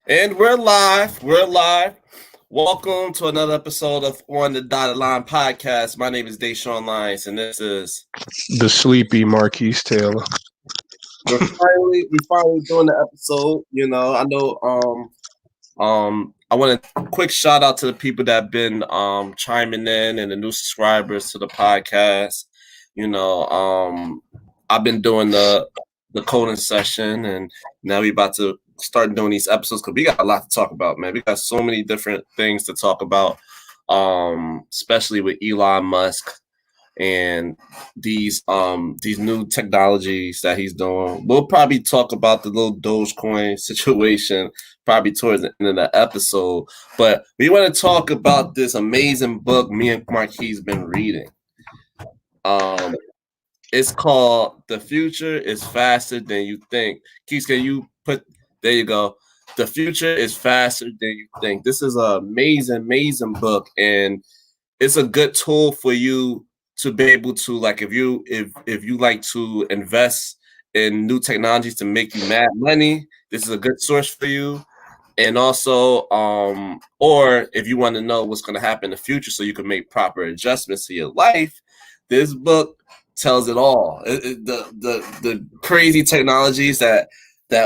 And we're live. We're live. Welcome to another episode of On the Dotted Line podcast. My name is Deshaun Lyons, and this is The sleepy Marquise Taylor. we're finally doing the episode. I know I want a quick shout out to the people that have been chiming in and the new subscribers to the podcast. I've been doing the coding session, and now we about to start doing these episodes because we got a lot to talk about, man. We got so many different things to talk about, especially with Elon Musk and these new technologies that he's doing. We'll probably talk about the little Dogecoin situation probably towards the end of the episode. But we want to talk about this amazing book me and Marquis been reading. It's called The Future is Faster Than You Think. Keith, can you put there you go. The Future is Faster Than You Think. This is an amazing book, and it's a good tool for you to be able to, like, if you like to invest in new technologies to make you mad money, this is a good source for you. And also, or if you want to know what's going to happen in the future so you can make proper adjustments to your life, this book tells it all. The crazy technologies that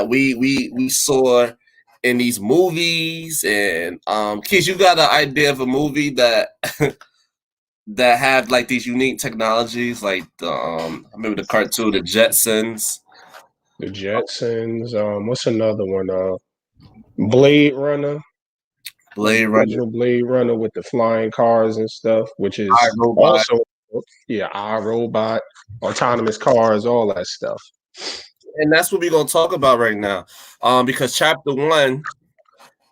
we saw in these movies. And Keith, you got an idea of a movie that that have like these unique technologies, like I remember the cartoon, the Jetsons. The Jetsons. What's another one? Blade Runner. Blade Runner, Original Blade Runner with the flying cars and stuff, which is iRobot. also iRobot, autonomous cars, all that stuff. And that's what we're gonna talk about right now. Because chapter one,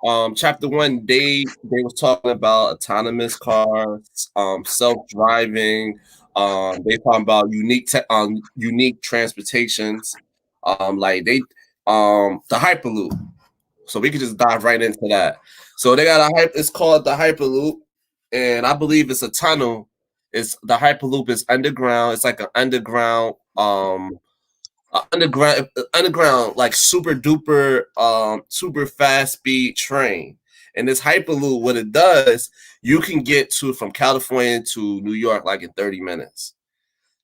they was talking about autonomous cars, self-driving. They talking about unique transportations, like the Hyperloop. So we could just dive right into that. So they got it's called the Hyperloop, and I believe it's a tunnel. It's the Hyperloop is underground. It's like an underground like super duper super fast speed train. And this Hyperloop, what it does, you can get to from California to New York like in 30 minutes.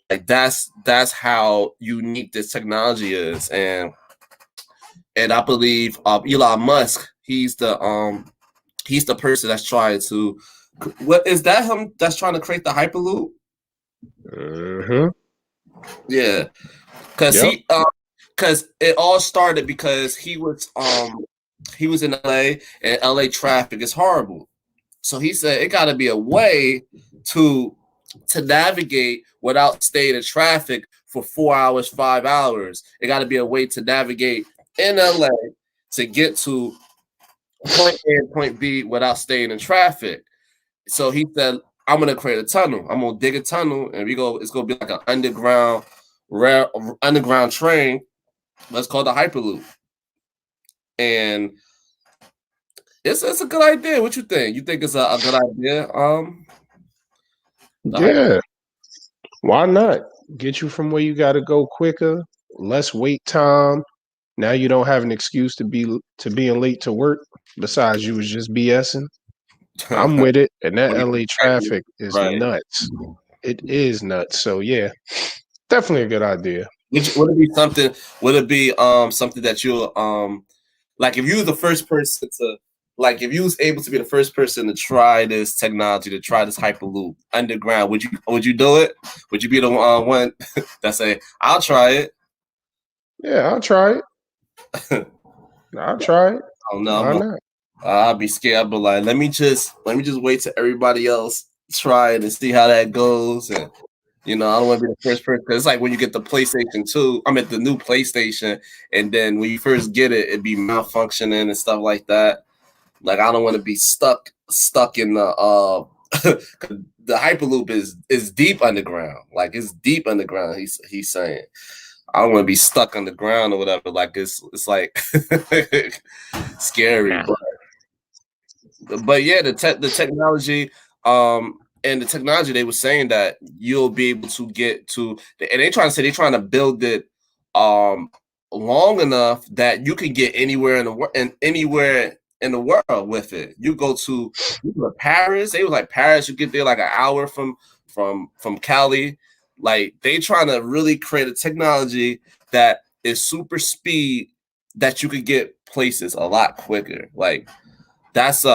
Like that's how unique this technology is. And I believe Elon Musk, he's the person that's trying to, what is that, him that's trying to create the Hyperloop? Yeah, because Yep. because it all started because he was in LA, and LA traffic is horrible. So he said it got to be a way to navigate without staying in traffic for 4 hours, 5 hours. It got to be a way to navigate in LA to get to point A and point B without staying in traffic. So he said, I'm gonna create a tunnel. I'm gonna dig a tunnel, and it's gonna be like an underground train. Let's call it the Hyperloop. And it's a good idea. What you think? You think it's a good idea? Yeah. Why not? Get you from where you got to go quicker, less wait time. Now you don't have an excuse to being late to work. Besides, you was just BSing. I'm with it, and that LA traffic is Right. nuts. It is nuts. So yeah, definitely a good idea. Would it be something? Would it be something that you'll like if you were the first person to, like, if you was able to be the first person to try this technology, to try this Hyperloop underground, would you do it? Would you be the one that say, I'll try it? Yeah, I'll try it. I'll try it. Oh no, Why not? I'll be scared, but like let me just wait till everybody else try it and see how that goes. And I don't want to be the first person, because it's like when you get the PlayStation 2, I mean the new PlayStation, and then when you first get it, it'd be malfunctioning and stuff like that. Like I don't want to be stuck in the the Hyperloop is deep underground. Like it's deep underground. He's saying. I don't want to be stuck on the ground or whatever. Like it's like scary. But yeah, the technology, and the technology, they were saying that you'll be able to get to, and they're trying to build it long enough that you can get anywhere in the world with it. You go to Paris. They was like Paris. You get there like an hour from Cali. Like they trying to really create a technology that is super speed that you could get places a lot quicker. Like that's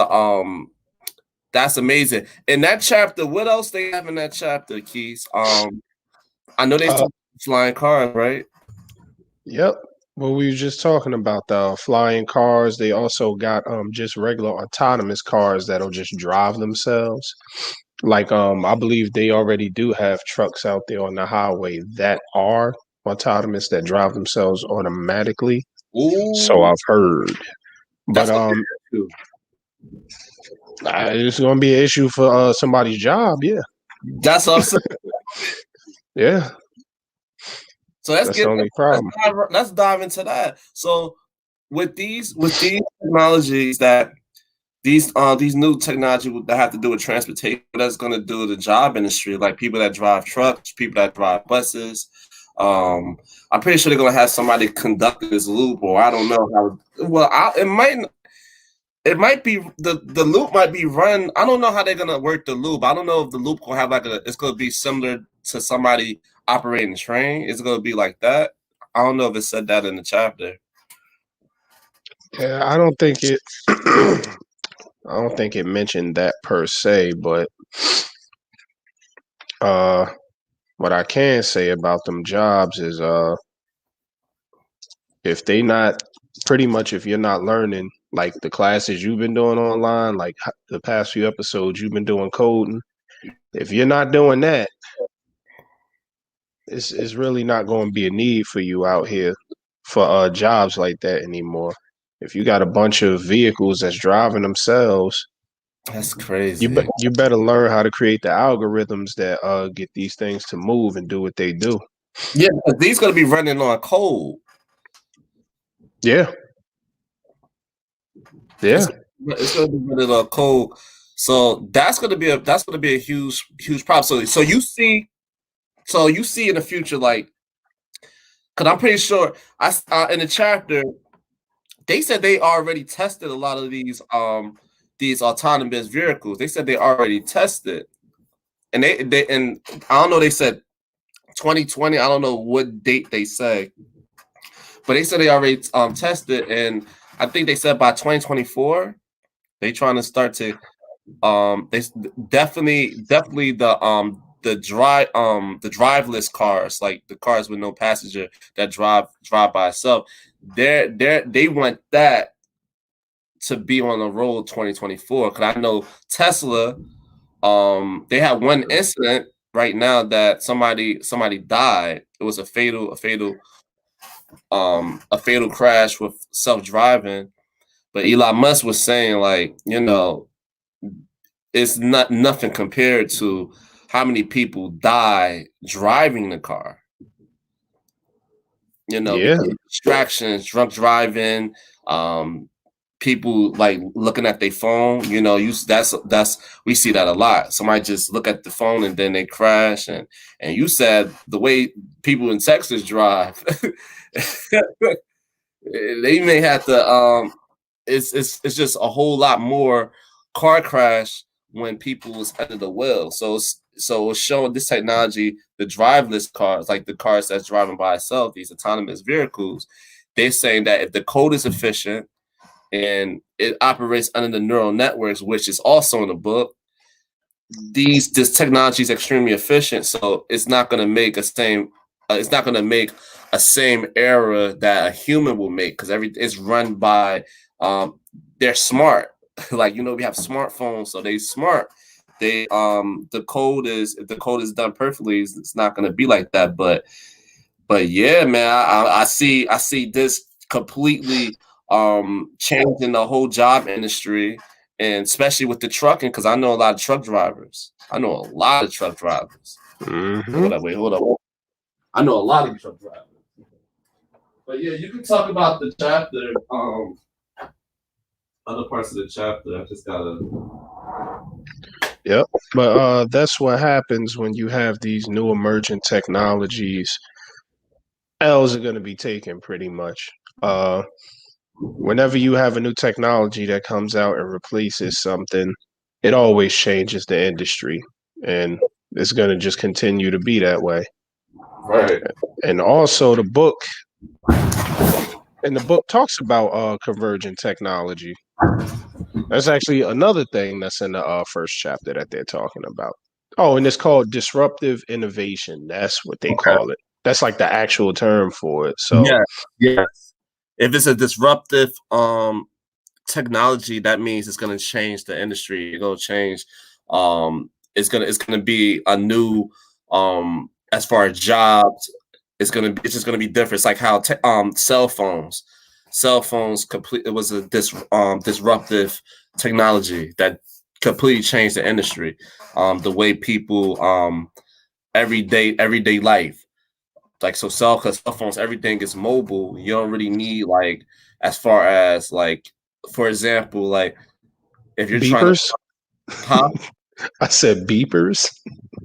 that's amazing. In that chapter, what else they have in that chapter, Keys? I know they talk flying cars, right? Yep. Well, we were just talking about the flying cars. They also got just regular autonomous cars that'll just drive themselves. Like I believe they already do have trucks out there on the highway that are autonomous that drive themselves automatically. So Ooh, I've heard. But that's gonna be too. it's gonna be an issue for somebody's job. Yeah, That's what I'm saying. yeah. So let's That's the get only problem. let's dive into that. So with these technologies that these new technology that have to do with transportation, that's going to do the job industry, like people that drive trucks, people that drive buses. I'm pretty sure they're going to have somebody conduct this loop, or I don't know how. Well, it might be the loop might be run. I don't know how they're going to work the loop. I don't know if the loop will have like it's going to be similar to somebody operating a train. It's going to be like that. I don't know if it said that in the chapter. Yeah, I don't think it. I don't think it mentioned that per se, but uh, what I can say about them jobs is if they not pretty much if you're not learning like the classes you've been doing online, like the past few episodes you've been doing coding, if you're not doing that, it's really not going to be a need for you out here for jobs like that anymore. If you got a bunch of vehicles that's driving themselves, That's crazy. you better learn how to create the algorithms that get these things to move and do what they do. Yeah, because these going to be running on code. Yeah, yeah, It's going to be running on code. So that's going to be a huge problem. So you see in the future, like, because I'm pretty sure in the chapter they said they already tested a lot of these autonomous vehicles. They said they already tested, and they and I don't know. They said 2020. I don't know what date they say, but they said they already tested, and I think they said by 2024 they trying to start to they definitely the driveless cars, like the cars with no passenger that drive by itself. They want that to be on the road 2024. Because I know Tesla, they had one incident right now that somebody died. It was a fatal crash with self-driving. But Elon Musk was saying, like, it's not nothing compared to how many people die driving the car. yeah. Because of distractions, drunk driving, people like looking at their phone. That's we see that a lot. Somebody just look at the phone and then they crash. And you said the way people in Texas drive, they may have to. It's just a whole lot more car crash when people was under the wheel. So it's showing this technology, the driveless cars, like the cars that's driving by itself, these autonomous vehicles. They're saying that if the code is efficient and it operates under the neural networks, which is also in the book, this technology is extremely efficient. So it's not going to make a same. It's not going to make a same error that a human will make because it's run by. They're smart. Like we have smartphones, so they smart. They the code is if the code is done perfectly, it's not going to be like that. But yeah, man, I see this completely changing the whole job industry, and especially with the trucking, because I know a lot of truck drivers. Mm-hmm. Hold up. I know a lot of truck drivers. But yeah, you can talk about the chapter, other parts of the chapter. I just gotta. Yep. But that's what happens when you have these new emerging technologies L's are going to be taken pretty much. Whenever you have a new technology that comes out and replaces something, it always changes the industry, and it's going to just continue to be that way. Right. And also, the book talks about convergent technology. That's actually another thing that's in the first chapter that they're talking about. Oh, and it's called disruptive innovation. That's what they Okay. call it. That's like the actual term for it. So Yeah. Yes. If it's a disruptive technology, that means it's going to change the industry. It's going to change. It's gonna be a new as far as jobs. It's just gonna be different. It's like how cell phones complete. It was a disruptive technology that completely changed the industry. The way people everyday life. Like so cell phones, everything is mobile. You don't really need like as far as like for example, like if you're trying to beepers. huh? I said beepers.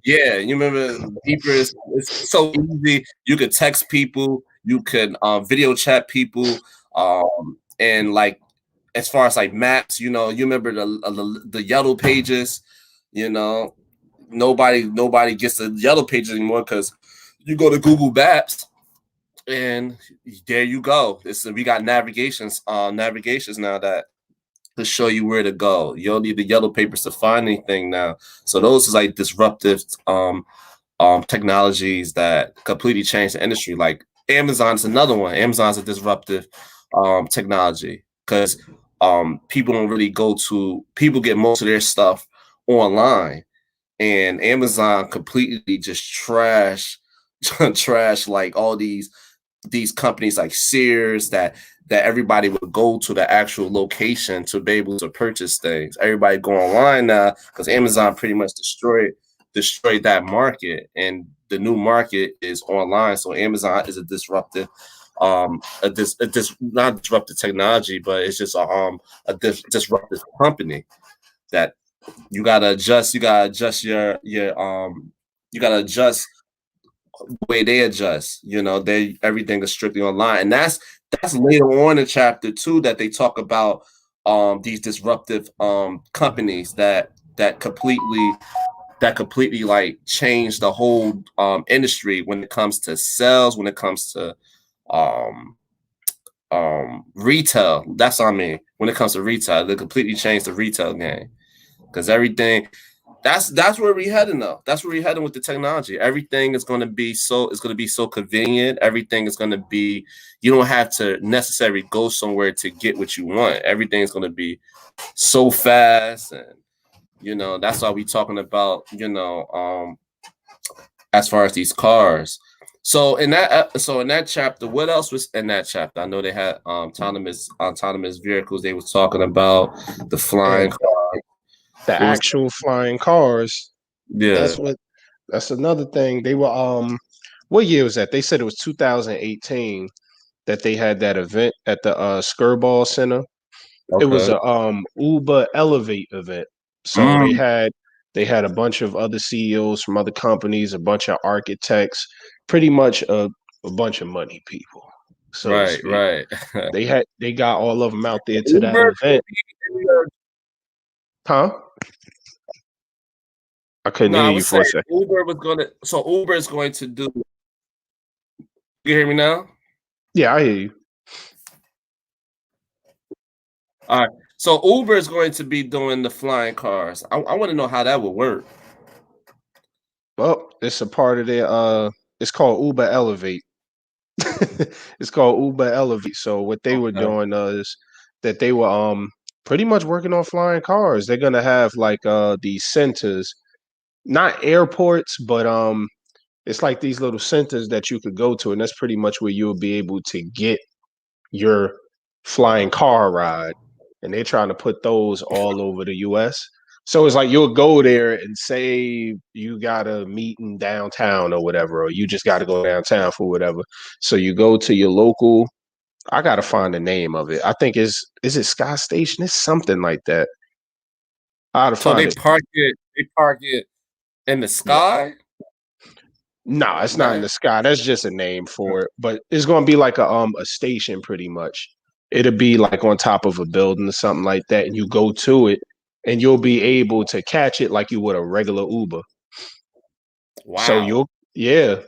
Yeah, you remember beepers? It's so easy. You could text people, you could video chat people, and like as far as like maps, you know, you remember the yellow pages, you know, nobody gets the yellow pages anymore because you go to Google Maps and there you go. We got navigations now that to show you where to go. You don't need the yellow papers to find anything now. So those is like disruptive technologies that completely change the industry. Like Amazon's another one. Amazon's a disruptive technology because people don't really people get most of their stuff online, and Amazon completely just trash like all these companies like Sears that everybody would go to the actual location to be able to purchase things. Everybody go online now because Amazon pretty much destroyed that market, and the new market is online. So Amazon is a disruptive, not disruptive technology, but it's just disruptive company that you gotta adjust. You gotta adjust your you gotta adjust the way they adjust. You know, everything is strictly online, and that's later on in chapter 2 that they talk about these disruptive companies that completely like change the whole industry when it comes to sales, when it comes to um retail. That's what I mean. When it comes to retail, they completely change the retail game because everything that's where we're heading though. That's where we're heading with the technology. Everything is going to be so convenient. Everything is going to be, you don't have to necessarily go somewhere to get what you want. Everything is going to be so fast, and you know that's why we talking about, you know, as far as these cars. So in that chapter, what else was in that chapter? I know they had autonomous vehicles. They was talking about the flying And car. the What was actual flying cars. yeah. That's another thing. They were what year was that? They said it was 2018 that they had that event at the Skirball Center. It was Okay. a Uber Elevate event. So Mm, they had a bunch of other CEOs from other companies, a bunch of architects, pretty much a bunch of money people, so to right, speak. right. They got all of them out there to that Uber, event. Huh? I couldn't no, I hear you was for saying a second. Uber is going to do. You hear me now? Yeah, I hear you. All right. So Uber is going to be doing the flying cars. I want to know how that would work. Well, it's a part of their it's called Uber Elevate. It's called Uber Elevate. So what they were Okay. doing is that they were pretty much working on flying cars. They're gonna have like these centers, not airports, but it's like these little centers that you could go to, and that's pretty much where you'll be able to get your flying car ride. And they're trying to put those all over the US. So it's like you'll go there and say you got a meeting downtown or whatever, or you just got to go downtown for whatever. So you go to your local. I gotta find the name of it. I think is it Sky Station? It's something like that. I gotta So find it. they park it in the Yeah, sky. No, it's not in the sky. That's just a name for it. But it's gonna be like a station pretty much. It'll be like on top of a building or something like that, and you go to it and you'll be able to catch it like you would a regular Uber. So Wow.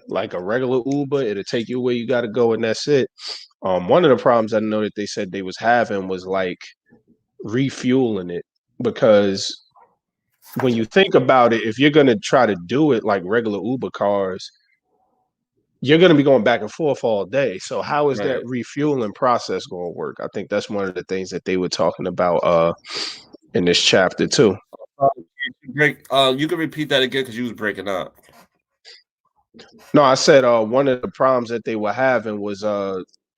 like a regular Uber, it'll take you where you gotta go and that's it. One of the problems I know that they said they was having was like refueling it because when you think about it, if you're gonna try to do it like regular Uber cars, you're going to be going back and forth all day. So how is that Right. refueling process going to work? I think that's one of the things that they were talking about in this chapter too. You can repeat that again because you was breaking up. No, I said one of the problems that they were having was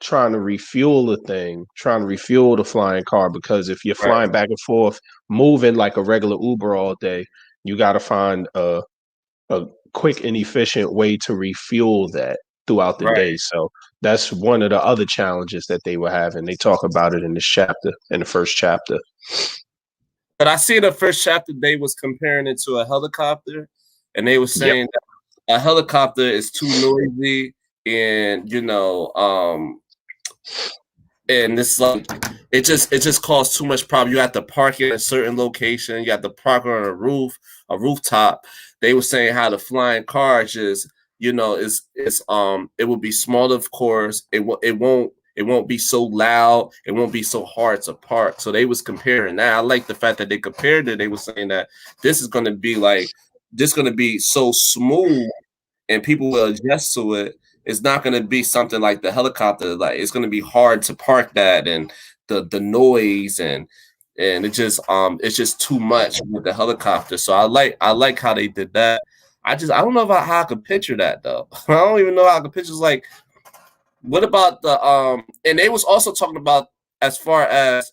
trying to refuel the thing, trying to refuel the flying car because if you're Right. flying back and forth, moving like a regular Uber all day, you got to find a quick and efficient way to refuel that throughout the Right. day. So that's one of the other challenges that they were having. They talk about it in this chapter, in the first chapter. But I see in the first chapter they was comparing it to a helicopter, and they were saying that a helicopter is too noisy, and and it's like it just caused too much problem. You have to park in a certain location. You have to park on a rooftop. They were saying how the flying car just is it will be smaller, of course. It won't be so loud. It won't be so hard to park. So they was comparing that. I like the fact that they compared it. They were saying that this is going to be so smooth, and people will adjust to it. It's not going to be something like the helicopter. Like it's going to be hard to park that, and the noise and it's just too much with the helicopter. So I like how they did that. I don't know about how I could picture that though. I don't even know how I could picture. Like, what about the and they was also talking about as far as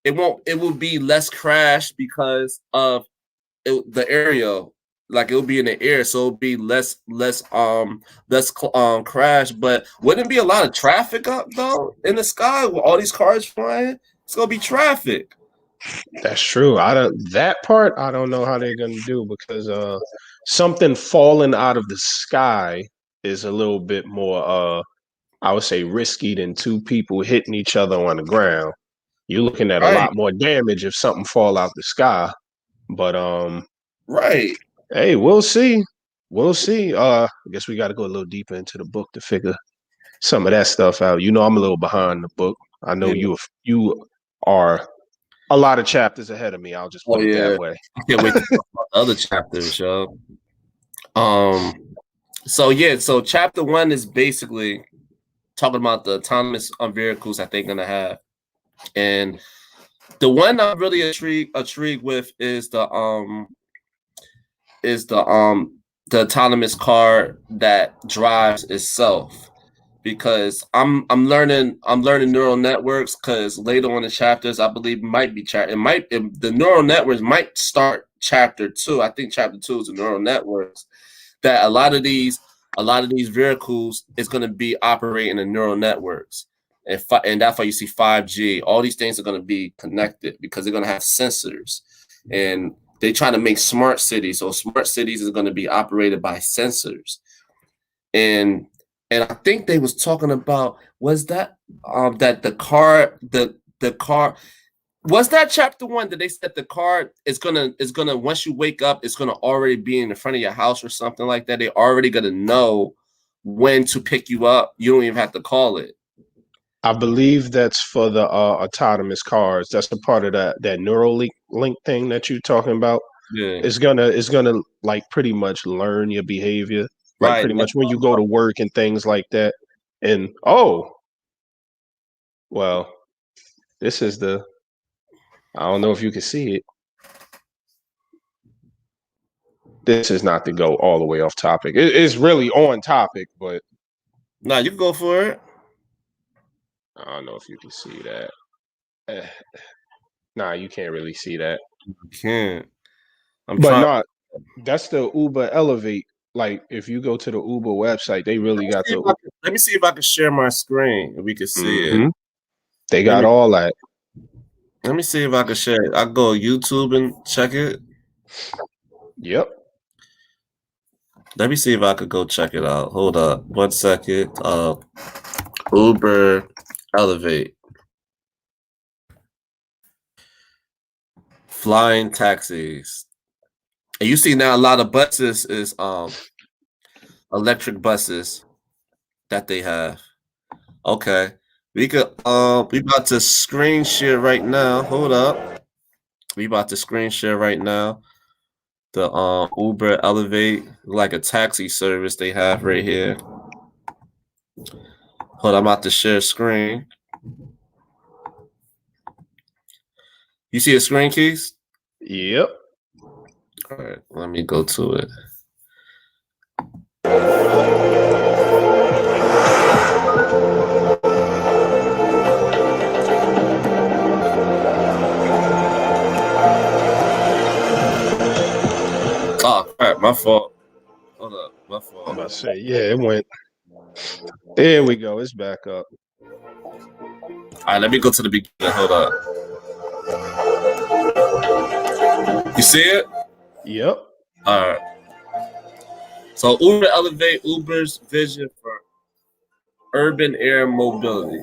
it will be less crash because of the area, like it'll be in the air, so it'll be less crash. But wouldn't it be a lot of traffic up though in the sky with all these cars flying? It's gonna be traffic. That's true. That part I don't know how they're gonna do because something falling out of the sky is a little bit more I would say risky than two people hitting each other on the ground. You're looking at a Right, lot more damage if something fall out the sky. But right. hey, we'll see. We'll see. I guess we got to go a little deeper into the book to figure some of that stuff out. You know, I'm a little behind the book. I know Yeah. you are a lot of chapters ahead of me. I'll just Oh put it yeah. that way. I can't wait to talk about the other chapters, yo. Um. So yeah. So chapter 1 is basically talking about the autonomous vehicles that they're gonna have, and the one I'm really intrigued with is the autonomous car that drives itself, because I'm learning neural networks, because later on in chapters I believe the neural networks might start chapter 2. I think chapter 2 is the neural networks, that a lot of these vehicles is going to be operating in neural networks, and that's why you see 5G. All these things are going to be connected because they're going to have sensors, and they try to make smart cities. So smart cities is going to be operated by sensors, and I think they was talking about, was that that the car was that chapter 1 that they said the car is gonna once you wake up, it's gonna already be in the front of your house or something like that. They already gonna know when to pick you up. You don't even have to call it. I believe that's for the autonomous cars. That's a part of that neural link thing that you're talking about. Yeah, It's gonna like pretty much learn your behavior. Like right. pretty much when you go to work and things like that. And oh, well, this is the I don't know if you can see it. This is not to go all the way off topic. It's really on topic, but Nah, you can go for it. I don't know if you can see that. Eh, Nah, you can't really see that. You can't. I'm But trying. no, that's the Uber Elevate. Like if you go to the Uber website, they really got the. Let me see if I can share my screen and we can see it. Mhm. They Let got me all that. let me see if I can share it. I go YouTube and check it. Yep. Let me see if I could go check it out. Hold up, 1 second. Uber Elevate flying taxis. And you see now a lot of buses is electric buses that they have. Okay. We about to screen share right now. Hold up. We about to screen share right now. The Uber Elevate, like a taxi service they have right here. Hold on, I'm about to share screen. You see the screen, Keys? Yep. All right, let me go to it. Oh, crap, my fault. Hold up, my fault. I'm about to say, yeah, it went. There we go. It's back up. All right, let me go to the beginning. Hold up. You see it? Yep. All right. So Uber Elevate, Uber's vision for urban air mobility.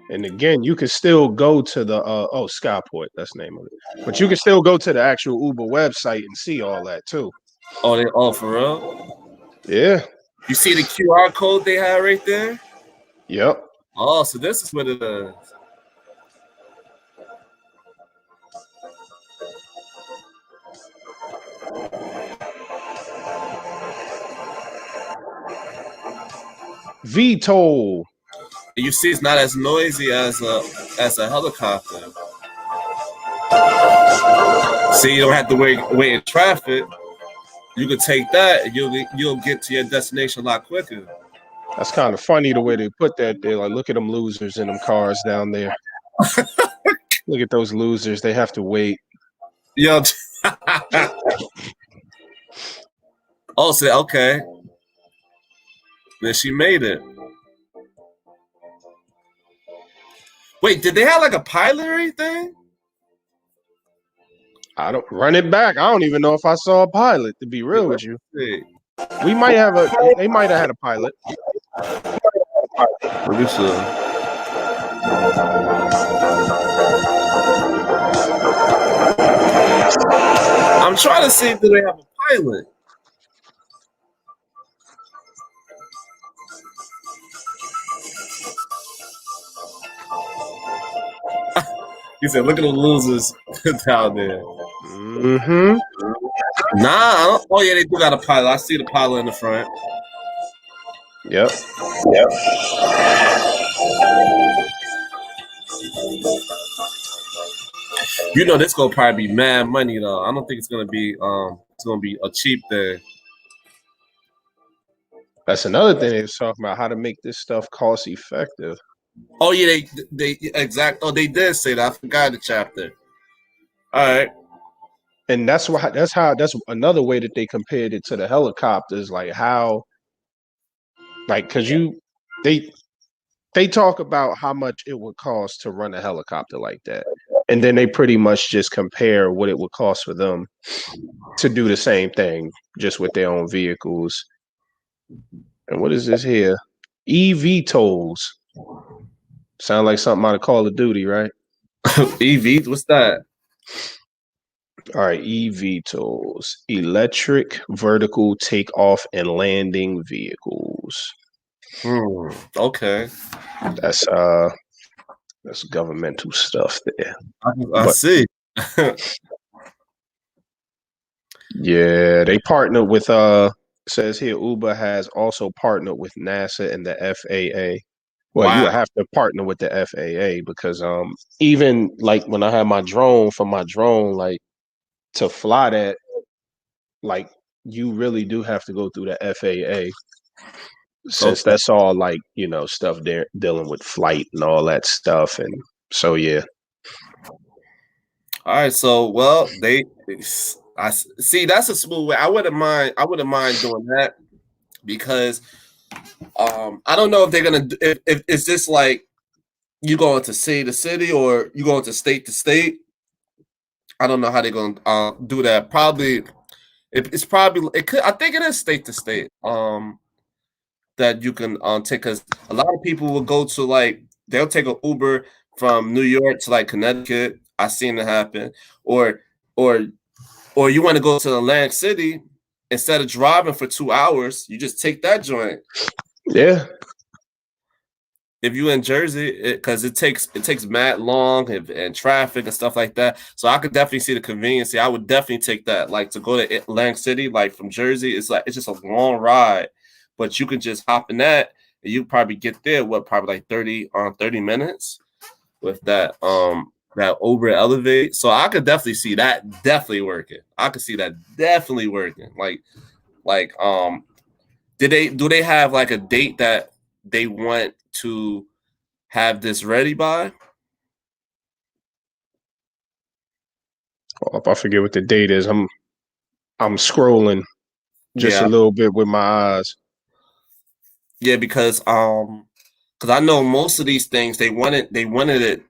And again, you can still go to the Skyport, that's the name of it. But you can still go to the actual Uber website and see all that too. Oh, for real? Yeah. You see the QR code they have right there? Yep. Oh, so this is what it is. VTOL. You see, it's not as noisy as a helicopter. See, you don't have to wait in traffic. You could take that, and you'll get to your destination a lot quicker. That's kind of funny the way they put that there. Like, look at them losers in them cars down there. Look at those losers. They have to wait. Yo. Oh, so okay. Then she made it. Wait, did they have like a pilot or anything? I don't run it back. I don't even know if I saw a pilot, to be real with you. We might have they might have had a pilot. Let me see. I'm trying to see if they have a pilot. He said, look at the losers down there. Mm-hmm. Nah, oh yeah, they do got a pilot. I see the pilot in the front. Yep. You know this gonna probably be mad money though. I don't think it's gonna be a cheap thing. That's another thing they was talking about, how to make this stuff cost effective. Oh yeah, they they did say that. I forgot the chapter. All right. And that's another way that they compared it to the helicopters, like how, like, cause they talk about how much it would cost to run a helicopter like that. And then they pretty much just compare what it would cost for them to do the same thing, just with their own vehicles. And what is this here? EV tolls. Sound like something out of Call of Duty, right? EV, what's that? All right, EV tolls. Electric vertical takeoff and landing vehicles. Okay. That's governmental stuff there. I see. Yeah, they partnered with says here Uber has also partnered with NASA and the FAA. Well, Wow. you have to partner with the FAA because even like when I had my drone, like to fly that, like you really do have to go through the FAA since that's all like, you know, stuff there dealing with flight and all that stuff. And so yeah. All right, so well, I see that's a smooth way. I wouldn't mind doing that because I don't know if they're gonna if it's just like you going to city to city or you going to state, I don't know how they're gonna do that. Probably it's probably it could. I think it is state to state. That you can take, because a lot of people will go to like they'll take an Uber from New York to like Connecticut. I seen it happen, or or or you want to go to Atlantic City instead of driving for 2 hours, you just take that joint. Yeah. If you in Jersey, because it takes mad long and traffic and stuff like that. So I could definitely see the convenience. I would definitely take that. Like to go to Atlantic City, like from Jersey, it's just a long ride, but you can just hop in that and you probably get there. What, probably like 30 minutes with that Uber Elevate. So I could definitely see that definitely working. I could see that definitely working. Like do they have like a date that they want to have this ready by? Oh, if I forget what the date is, I'm scrolling just a Yeah, little bit with my eyes. yeah, because I know most of these things they wanted to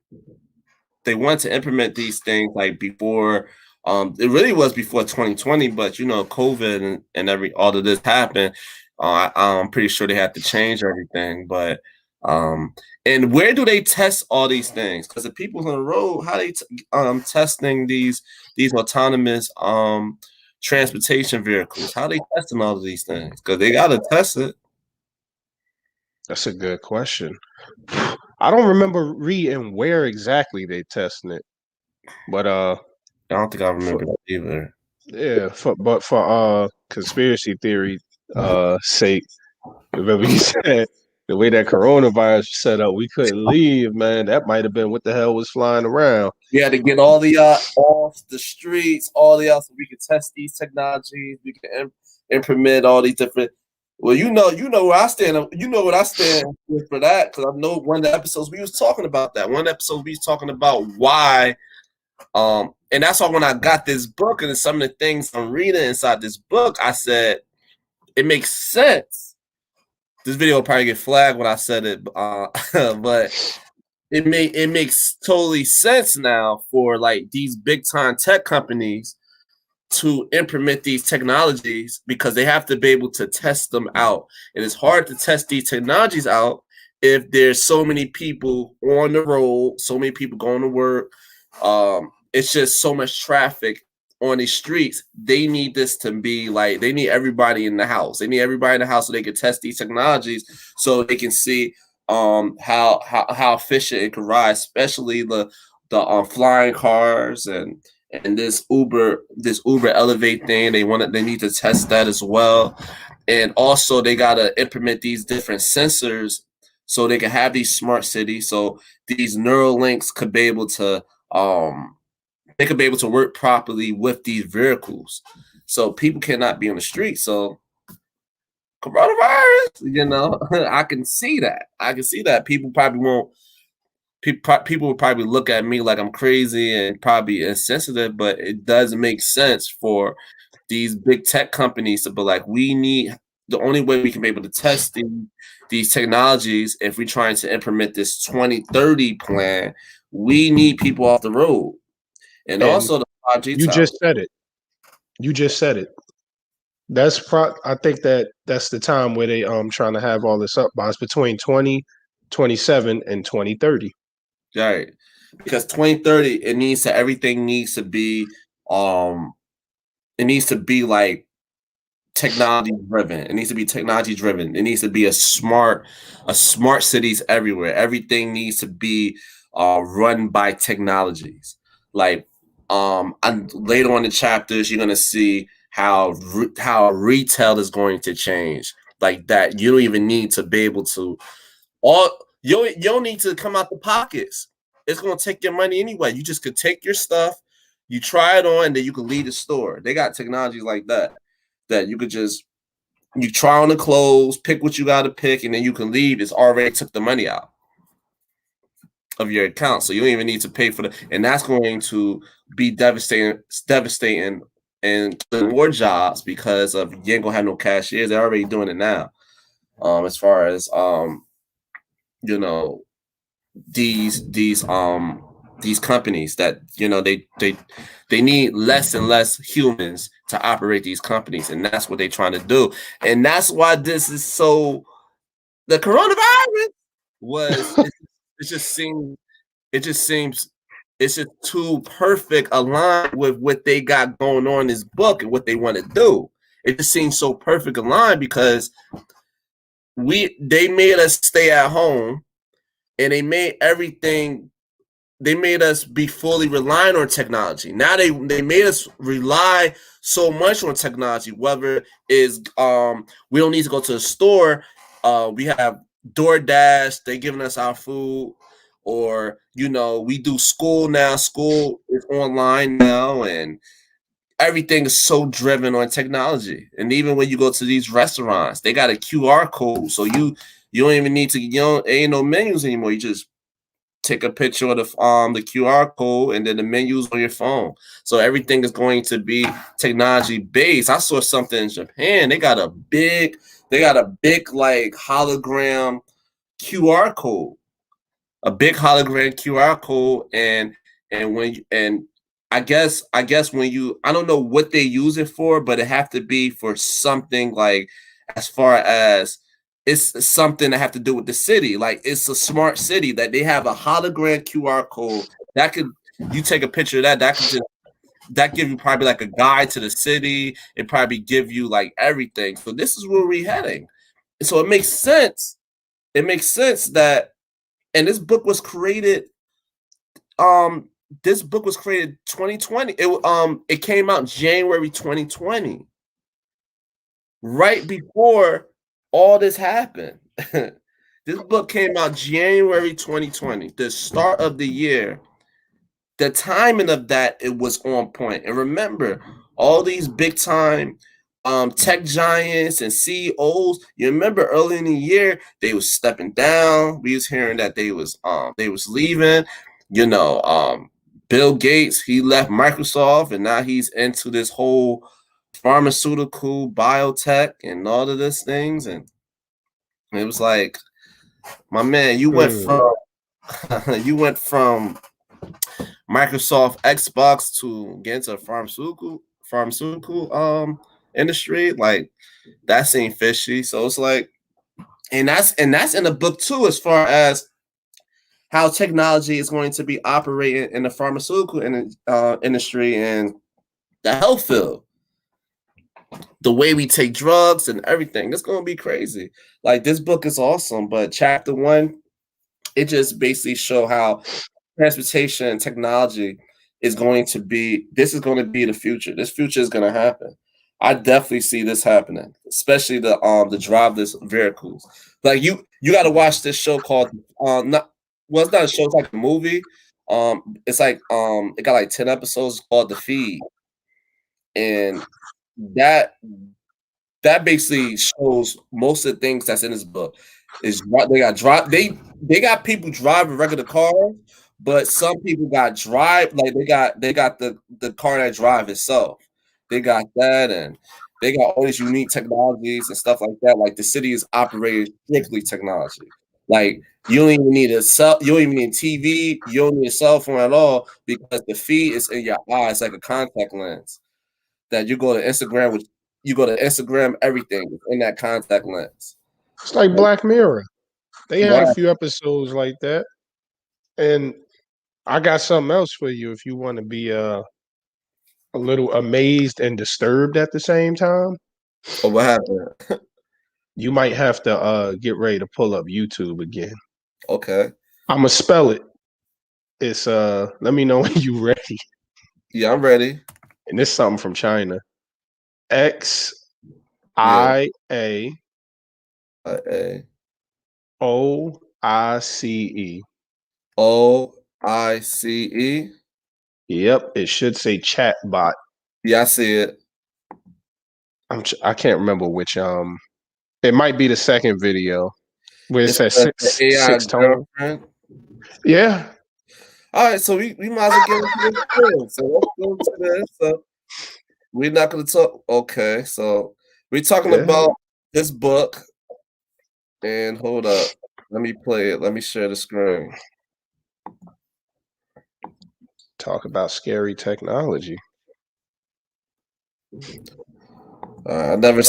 implement these things like before. It really was before 2020, but you know, COVID and all of this happened. I'm pretty sure they had to change everything. But um, and where do they test all these things? Because the people on the road, how they testing these autonomous transportation vehicles? How they testing all of these things? Because they got to test it. That's a good question. I don't remember reading where exactly they testing it, but I don't think I for, remember that either. yeah, for conspiracy theory sake, remember he said the way that coronavirus was set up, we couldn't leave, man. That might have been what the hell was flying around. We had to get all the off the streets, all the so we could test these technologies. We can implement all these different. Well, you know where I stand. You know what I stand for that, because I know one of the episodes we was talking about that. One episode we was talking about why, and that's why when I got this book and some of the things I'm reading inside this book, I said it makes sense. This video will probably get flagged when I said it, but it makes totally sense now for like these big time tech companies to implement these technologies, because they have to be able to test them out. And it's hard to test these technologies out if there's so many people on the road, so many people going to work. It's just so much traffic on these streets. They need this to be like, they need everybody in the house. They need everybody in the house so they can test these technologies, so they can see how efficient it can ride, especially the flying cars and this Uber Elevate thing. They need to test that as well. And also they gotta implement these different sensors so they can have these smart cities. So these neural links could be able to they could be able to work properly with these vehicles. So people cannot be on the street. So coronavirus, you know, I can see that. I can see that people probably won't. People will probably look at me like I'm crazy and probably insensitive, but it does make sense for these big tech companies to be like, we need the only way we can be able to test these technologies if we're trying to implement this 2030 plan. We need people off the road, and And also the 5G you tower. just said it. You just said it. I think that's the time where they trying to have all this up by. It's between 2027 and 2030. Right. Because 2030, everything needs to be um it needs to be like technology driven. It needs to be technology driven. It needs to be a smart cities everywhere. Everything needs to be run by technologies. Like and later on in the chapters, you're gonna see how retail is going to change. Like that, you don't even need to be able to all you don't need to come out the pockets. It's gonna take your money anyway. You just could take your stuff, you try it on, and then you can leave the store. They got technologies like that you could just you try on the clothes, pick what you got to pick, and then you can leave. It's already took the money out of your account, so you don't even need to pay for the. And that's going to be devastating, and more jobs, because of you ain't gonna have no cashiers. They're already doing it now. As far as you know, these these companies that they need less and less humans to operate these companies, and that's what they're trying to do. And that's why this is so. The coronavirus was it just seems it just seems it's just too perfect aligned with what they got going on in this book and what they want to do. It just seems so perfect aligned because they made us stay at home and they made us be fully reliant on technology. Now they made us rely so much on technology, whether is we don't need to go to the store. We have DoorDash, they giving us our food, or we do school now. School is online now, and everything is so driven on technology. And even when you go to these restaurants, they got a QR code, so you don't even need to ain't no menus anymore. You just take a picture of the QR code, and then the menus on your phone. So everything is going to be technology based. I saw something in Japan. They got a big like hologram QR code, a big hologram QR code, and I guess when I don't know what they use it for, but it have to be for something like as far as it's something that have to do with the city. Like it's a smart city that they have a hologram QR code that could you take a picture of that could just that give you probably like a guide to the city. It probably give you like everything. So this is where we're heading. So it makes sense. It makes sense that and this book was created 2020. It came out January 2020. Right before all this happened. This book came out January 2020, the start of the year. The timing of that, it was on point. And remember, all these big time tech giants and CEOs, you remember early in the year, they was stepping down. We was hearing that they was leaving. Bill Gates, he left Microsoft and now he's into this whole pharmaceutical biotech and all of these things. And it was like, my man, you went from Microsoft Xbox to get into pharmaceutical industry. Like that seemed fishy. So it's like, and that's in the book too, as far as how technology is going to be operating in the pharmaceutical industry and the health field. The way we take drugs and everything, it's going to be crazy. Like this book is awesome, but chapter 1, it just basically show how transportation and technology is going to be. This is going to be the future. This future is going to happen. I definitely see this happening, especially the driverless vehicles. Like you got to watch this show called it's not a show. It's like a movie. It's like it got like 10 episodes called The Feed, and that basically shows most of the things that's in this book. Is they got people driving regular cars, but some people got they got the car that drive itself. They got that, and they got all these unique technologies and stuff like that. Like the city is operated strictly technology. Like you don't even need you don't even need TV, you don't need a cell phone at all because the feed is in your eyes like a contact lens. That you go to Instagram, everything in that contact lens. It's like Black Mirror. They had a few episodes like that. And I got something else for you if you want to be a little amazed and disturbed at the same time. Oh, what happened? You might have to get ready to pull up YouTube again. Okay. I'm gonna spell it. It's let me know when you ready. Yeah, I'm ready. And this is something from China. XIA OICE. OICE. Yep, it should say chatbot. Yeah, I see it. I can't remember which it might be the second video where it says six tone. Yeah. All right, so we might as well get into this. So let's go into this. So we're not gonna talk. Okay, so we're talking about this book. And hold up. Let me play it. Let me share the screen. Talk about scary technology. I never,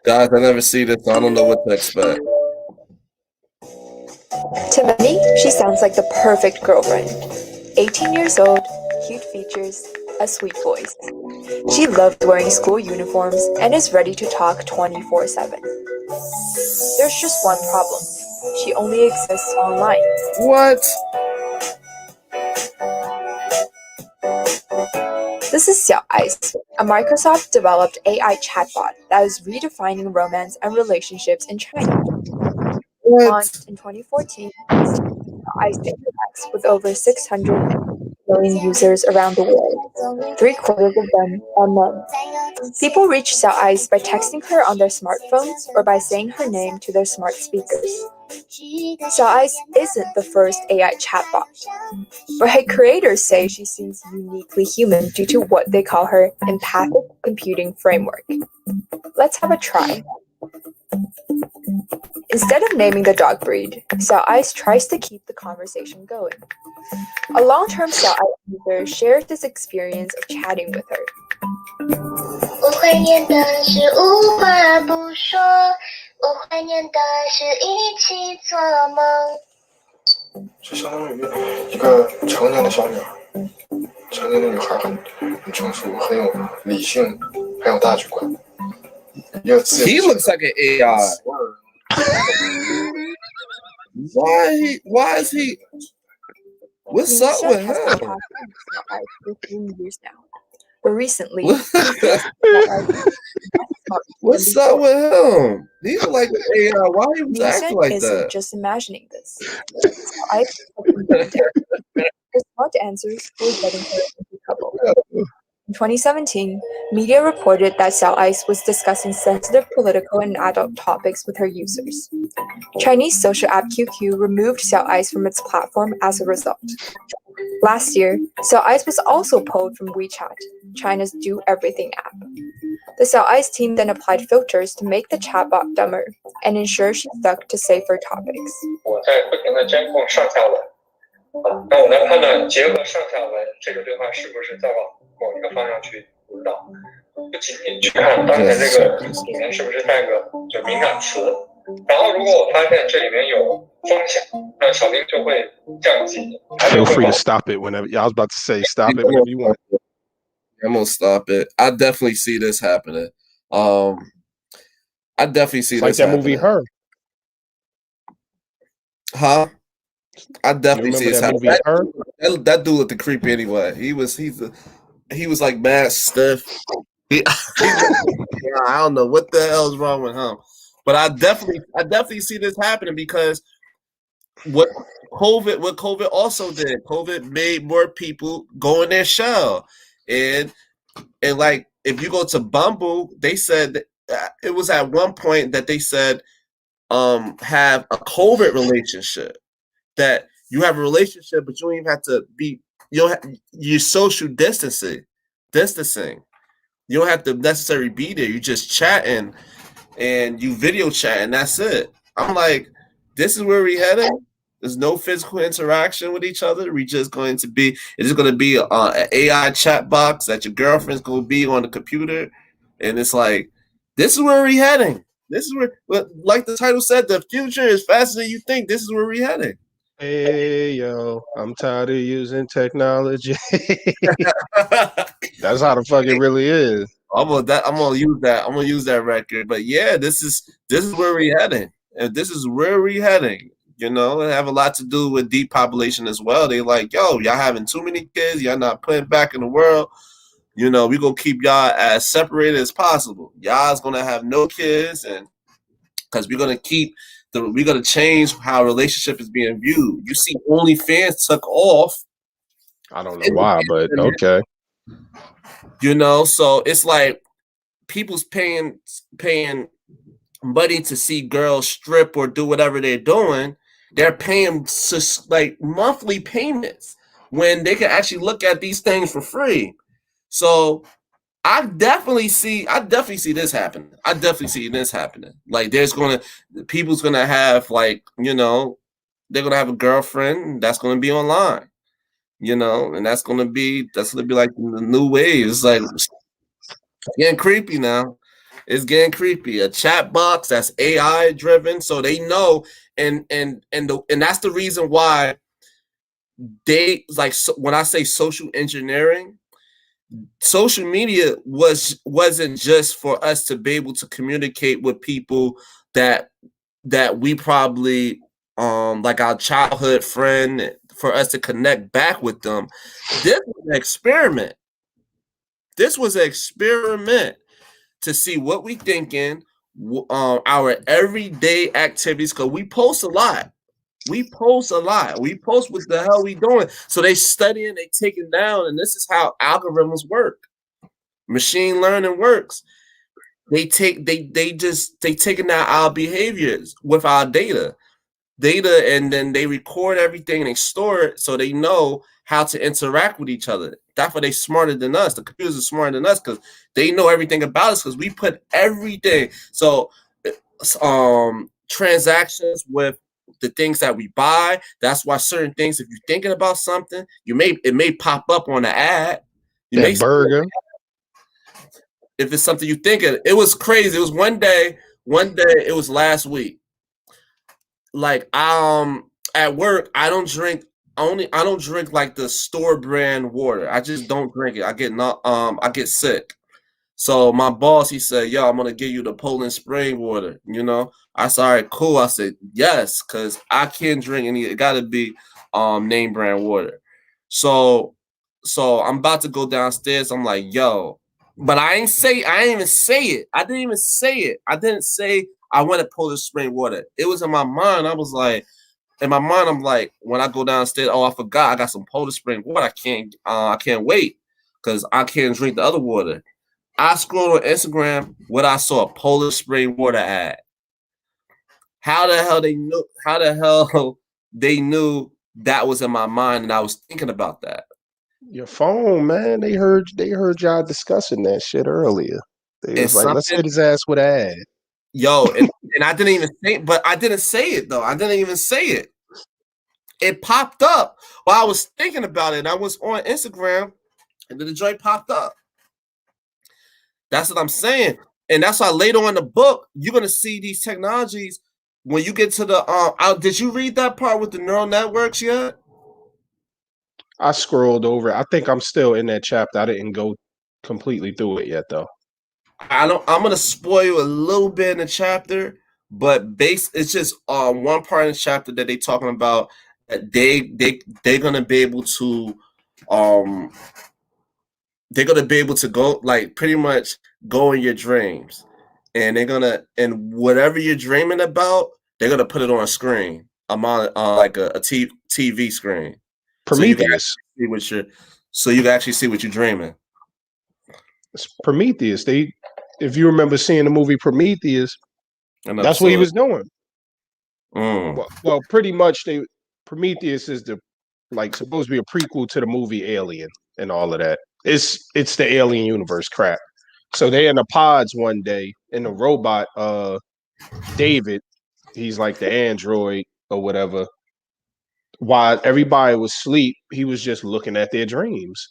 guys, I never see this, so I don't know what to expect. To many, she sounds like the perfect girlfriend. 18 years old, cute features, a sweet voice. She loves wearing school uniforms and is ready to talk 24/7. There's just one problem. She only exists online. What? This is Xiao Ice, a Microsoft-developed AI chatbot that is redefining romance and relationships in China. Launched in 2014, Ice interacts with over 600 million users around the world. 3/4 of them are men. People reach Xiao Ice by texting her on their smartphones or by saying her name to their smart speakers. Xiao Ice isn't the first AI chatbot, but her creators say she seems uniquely human due to what they call her empathic computing framework. Let's have a try. Instead of naming the dog breed, Xiao Ice tries to keep the conversation going. A long-term Xiao Ice user shares this experience of chatting with her. 我怀念的是无话不说，我怀念的是一起做梦。就相当于一个成年的小女孩，成年的女孩很成熟，很有理性，很有大局观。He looks like an AI. Why is he? What's up Nisha with has been him? talking to Xiao Ice for 3 years now. But recently, What's up with him? He look like an AI. Why he was Nisha acting like isn't that? just imagining this. Xiao Ice her smart answers were getting her into trouble. In 2017, media reported that Xiao Ice was discussing sensitive political and adult topics with her users. Chinese social app QQ removed Xiao Ice from its platform as a result. Last year, Xiao Ice was also pulled from WeChat, China's Do Everything app. The Xiao Ice team then applied filters to make the chatbot dumber and ensure she stuck to safer topics. 我在不停地监控上下文，那我来判断结合上下文这个对话是不是在往某一个方向去引导，不仅仅去看当前这个里面是不是带个就敏感词，然后如果我发现这里面有风险，那小林就会降级。 Feel free to stop it whenever. I was about to say stop it whenever you want. I'm gonna stop it. I definitely see this happening. I definitely see It's like this that happening. movie Her. Huh? I You definitely remember see this that happening. movie Her? That dude looked creepy anyway. He was like mad stiff. I don't know what the hell's wrong with him. But I definitely see this happening because what COVID also did. COVID made more people go in their shell. And like if you go to Bumble, they said it was at one point that they said have a COVID relationship. That you have a relationship, but you don't even have to be you're social distancing. You don't have to necessarily be there. You're just chatting and you video chatting. That's it. I'm like, this is where we headed. There's no physical interaction with each other. It's just going to be an AI chat box that your girlfriend's going to be on the computer. And it's like, this is where we're heading. This is where, like the title said, the future is faster than you think. This is where we're heading. Hey yo, I'm tired of using technology. That's how the fuck it really is. I'm gonna use that. I'm gonna use that record. But yeah, this is where we're heading. And this is where we're heading. You know, it have a lot to do with depopulation as well. They like, yo, y'all having too many kids. Y'all not putting back in the world. You know, we gonna keep y'all as separated as possible. Y'all's gonna have no kids, and because we're gonna change how relationship is being viewed. You see, OnlyFans took off. I don't know why, but okay. You know, so it's like people's paying money to see girls strip or do whatever they're doing. They're paying like monthly payments when they can actually look at these things for free. So I definitely see this happening. I definitely see this happening. Like people's gonna have like, you know, they're gonna have a girlfriend that's gonna be online. and that's gonna be like the new wave. It's like getting creepy now. It's getting creepy. A chat box that's AI driven, so they know, and that's the reason why they like. So when I say social engineering, social media wasn't just for us to be able to communicate with people that we probably like our childhood friend, for us to connect back with them. This was an experiment. This was an experiment to see what we thinking, our everyday activities, because we post a lot. We post what the hell we doing. So they studying, they taking down, and this is how algorithms work. Machine learning works. They taking down our behaviors with our data, and then they record everything and they store it so they know how to interact with each other. That's why they smarter than us. The computers are smarter than us because they know everything about us because we put everything. So transactions with the things that we buy. That's why certain things, if you're thinking about something, it may pop up on the ad. That burger. If it's something you think of. It was crazy. It was one day, it was last week. Like at work, I don't drink like the store brand water. I just don't drink it. I get sick. So my boss, he said, "Yo, I'm gonna give you the Poland Spring water." I said, "All right, cool." I said, "Yes," because I can't drink any. It gotta be name brand water. So I'm about to go downstairs. I'm like, "Yo," but I didn't even say it. I didn't even say it. I didn't say I wanted Poland Spring water. It was in my mind. I was like, in my mind, I'm like, when I go downstairs, oh, I forgot I got some Poland Spring water. I can't wait because I can't drink the other water. I scrolled on Instagram. What I saw, a Poland Spring water ad. How the hell they knew? How the hell they knew that was in my mind and I was thinking about that? Your phone, man. They heard y'all discussing that shit earlier. They was like, let's hit his ass with an ad. Yo, and I didn't even say, but I didn't say it though. I didn't even say it. It popped up while I was thinking about it. I was on Instagram, and then the joint popped up. That's what I'm saying, and that's why later on in the book you're gonna see these technologies when you get to the. Did you read that part with the neural networks yet? I scrolled over. I think I'm still in that chapter. I didn't go completely through it yet, though. I'm gonna spoil you a little bit in the chapter, but it's just one part in the chapter that they talking about that they're gonna be able to go, like, pretty much go in your dreams, and and whatever you're dreaming about, they're gonna put it on a screen, like a TV screen. Prometheus. So you can actually see what you're dreaming. It's Prometheus. If you remember seeing the movie Prometheus, that's what he was doing. Well, pretty much Prometheus is supposed to be a prequel to the movie Alien and all of that. It's the alien universe crap. So they in the pods one day, and the robot, David, he's like the android or whatever. While everybody was asleep, he was just looking at their dreams.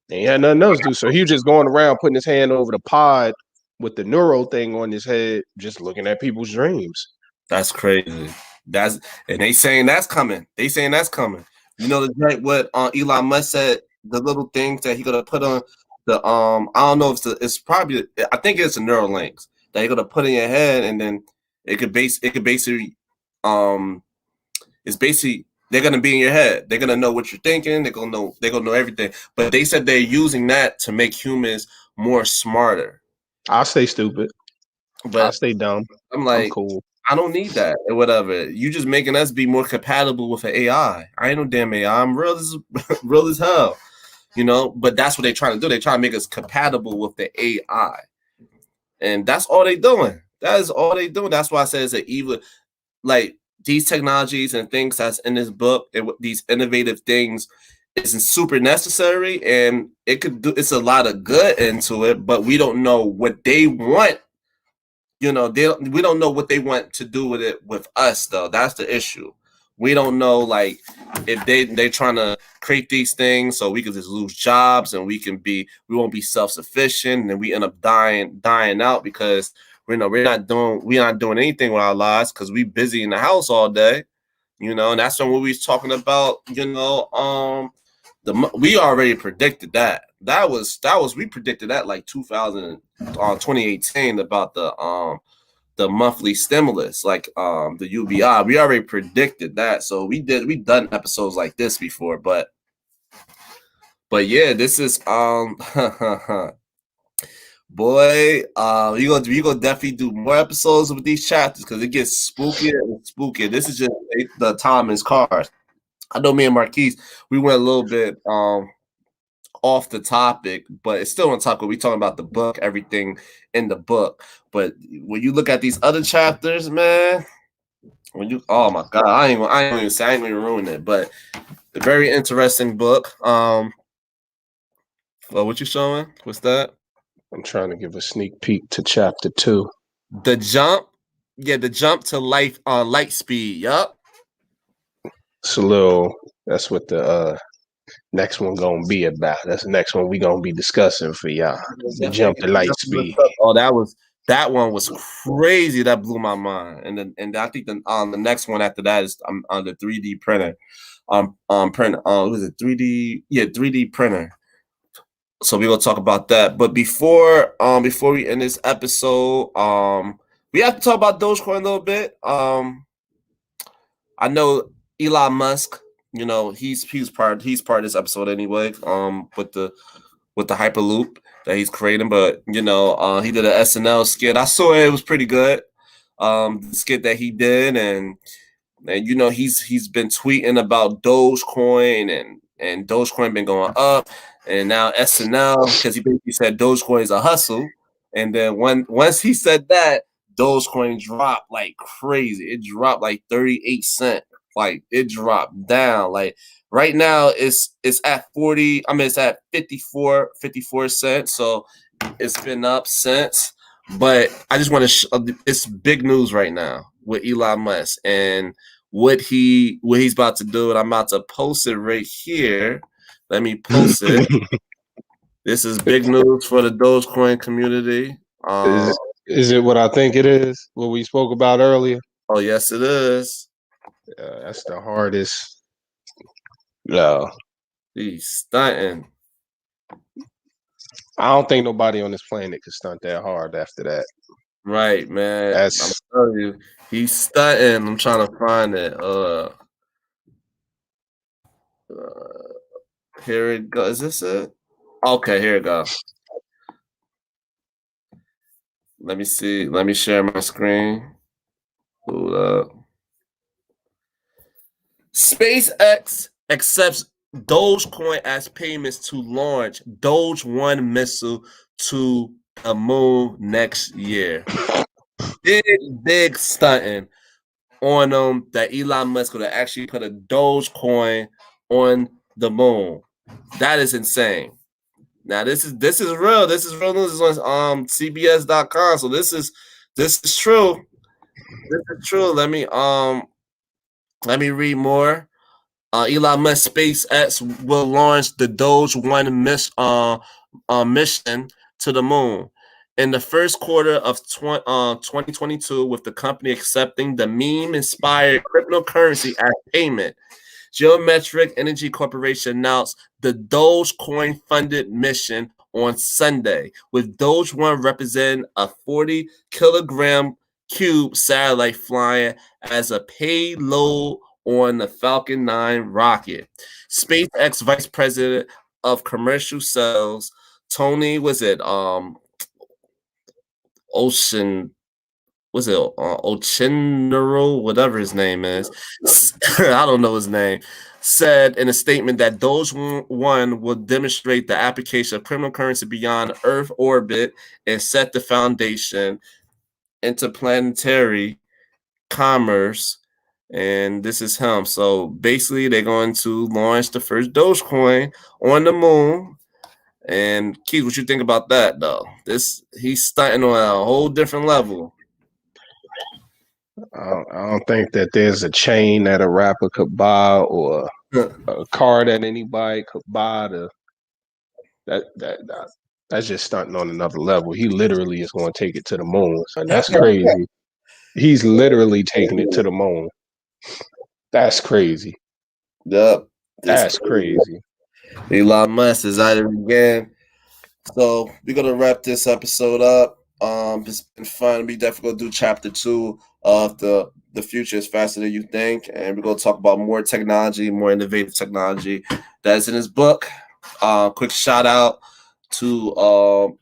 And he had nothing else to do. So he was just going around putting his hand over the pod with the neural thing on his head, just looking at people's dreams. That's crazy. And they saying that's coming. You know the joint what Elon Musk said, the little things that he gonna put on the I don't know if it's probably, I think it's the Neuralinks that you're gonna put in your head, and then it could basically it's basically they're gonna be in your head. They're gonna know what you're thinking. They're gonna know everything. But they said they're using that to make humans more smarter. I'll stay stupid, but I'll stay dumb. I'm like, I'm cool. I don't need that or whatever. You just making us be more compatible with an AI. I ain't no damn AI. I'm real as hell, But that's what they're trying to do. They're trying to make us compatible with the AI, and that's all they doing. That is all they doing. That's why I said it's an evil, like, these technologies and things that's in this book, and these innovative things isn't super necessary, and it's a lot of good into it, but we don't know what they want. We don't know what they want to do with it with us, though. That's the issue. We don't know like if they're trying to create these things so we could just lose jobs and we won't be self-sufficient, and then we end up dying out because we're not doing anything with our lives because we busy in the house all day, and that's when we was talking about, we already predicted that. We predicted that like 2018 about the monthly stimulus, like the UBI. We already predicted that. So we've done episodes like this before, but yeah, this is boy, you gonna definitely do more episodes with these chapters because it gets spookier and spookier. This is just the Thomas Cars. I know me and Marquise, we went a little bit off the topic, but it's still on topic. We talking about the book, everything in the book. But when you look at these other chapters, man, oh my God, I ain't even ruin it. But a very interesting book. Well, what you showing? What's that? I'm trying to give a sneak peek to chapter 2. The jump to life on light speed. Yup. It's that's what the next one gonna be about. That's the next one we gonna be discussing for y'all. The jump to light speed. Oh, that one was crazy. That blew my mind. And I think the next one after that is on the 3D printer. Printer. Was it 3D? Yeah, 3D printer. So we're gonna talk about that. But before we end this episode, we have to talk about Dogecoin a little bit. I know Elon Musk, he's part of this episode anyway, with the Hyperloop that he's creating, but he did an SNL skit. I saw it was pretty good. The skit that he did, and he's been tweeting about Dogecoin, and Dogecoin been going up, and now SNL, because he basically said Dogecoin is a hustle, and then once he said that, Dogecoin dropped like crazy. It dropped like 38 cents. Like it dropped down. Like right now it's at 40. I mean, it's at 54 cents. So it's been up since. But I just want to it's big news right now with Elon Musk and what he's about to do. And I'm about to post it right here. Let me post it. This is big news for the Dogecoin community. Is it what I think it is? What we spoke about earlier? Oh, yes, it is. That's the hardest. No. He's stunting. I don't think nobody on this planet could stunt that hard after that. Right, man. I'm telling you, he's stunting. I'm trying to find it. Here it goes. Is this it? Okay, here it goes. Let me see. Let me share my screen. Hold up. SpaceX accepts Dogecoin as payments to launch Doge 1 missile to the moon next year. Big stunting on them that Elon Musk would actually put a Dogecoin on the moon. That is insane. Now this is real. This is real news. It's on CBS.com. So this is true. This is true. Let me read more. Elon Musk SpaceX will launch the Doge 1 mission to the moon in the first quarter of 2022, with the company accepting the meme-inspired cryptocurrency as payment. Geometric Energy Corporation announced the Dogecoin-funded mission on Sunday, with Doge 1 representing a 40-kilogram cube satellite flying as a payload on the Falcon 9 rocket. SpaceX Vice President of Commercial Sales, Tony, Ochenero, whatever his name is, I don't know his name, said in a statement that Doge 1 will demonstrate the application of cryptocurrency beyond Earth orbit and set the foundation interplanetary commerce. And this is him. So basically, they're going to launch the first Dogecoin on the moon. And Keith, what you think about that, though? He's starting on a whole different level. I don't think that there's a chain that a rapper could buy or a car that anybody could buy to that's just stunting on another level. He literally is going to take it to the moon. So that's crazy. He's literally taking it to the moon. That's crazy. Yep. That's crazy. Elon Musk is at it again. So we're gonna wrap this episode up. It's been fun. We definitely gonna do chapter 2 of the future is faster than you think, and we're gonna talk about more technology, more innovative technology that's in his book. Quick shout out to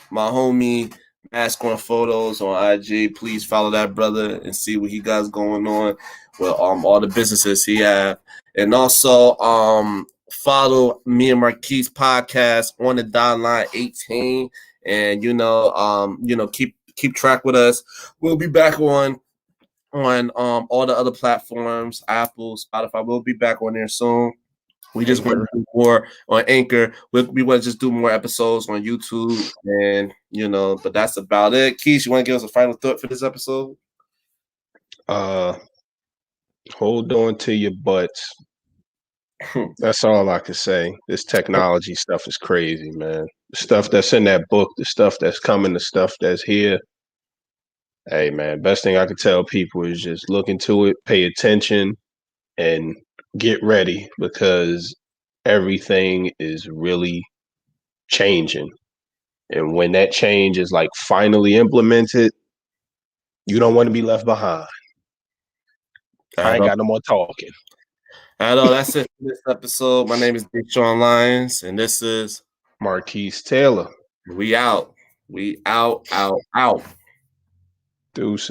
my homie Mask on Photos on IG. Please follow that brother and see what he got going on with all the businesses he have, and also follow me and Marquise podcast on the Dot Line 18, and keep track with us. We'll be back on all the other platforms, Apple, Spotify. We'll be back on there soon. We just want to do more on Anchor. We want to just do more episodes on YouTube, and but that's about it. Keith, you want to give us a final thought for this episode? Hold on to your butts. That's all I can say. This technology stuff is crazy, man. The stuff that's in that book, the stuff that's coming, the stuff that's here. Hey, man, best thing I could tell people is just look into it, pay attention, and get ready, because everything is really changing. And when that change is like finally implemented, you don't want to be left behind. I ain't got no more talking. I know that's it for this episode. My name is Big Sean Lyons, and this is Marquise Taylor. We out. We out. Deuces.